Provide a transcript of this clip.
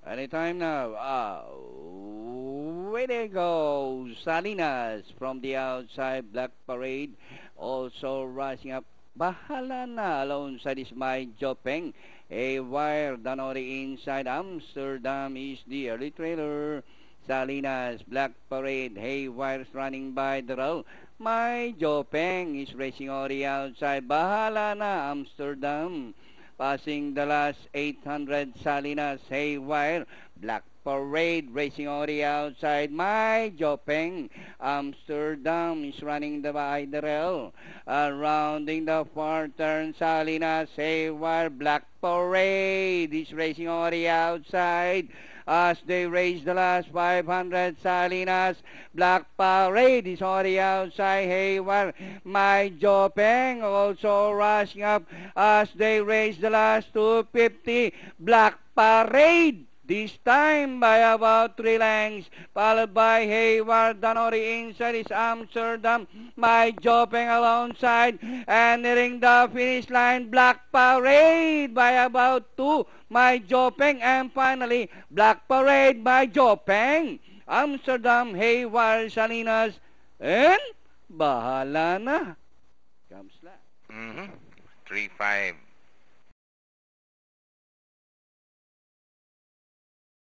Anytime now. Way they go. Salinas from the outside. Black Parade also rushing up. Bahala na. Alongside is my Jopeng. A wire down on the inside. Amsterdam is the early trailer. Salinas, Black Parade, Haywire's running by the row. My Jopeng is racing on the outside. Bahala na, Amsterdam. Passing the last 800, Salinas, Haywire, Black Parade racing on the outside. My Jopeng, Amsterdam is running by the rail. Rounding the far turn, Salinas, Haywire, Black Parade is racing on the outside. As they race the last 500, Salinas, Black Parade is on the outside. Haywire, my Jopeng also rushing up as they race the last 250. Black Parade this time by about 3 lengths, followed by Hayward. Down on the inside is Amsterdam. My Jopeng alongside, and nearing the finish line, Black Parade by about 2. My Jopeng, and finally, Black Parade by Jopeng. Amsterdam, Hayward, Salinas, and bahala na. Comes last. 3-5.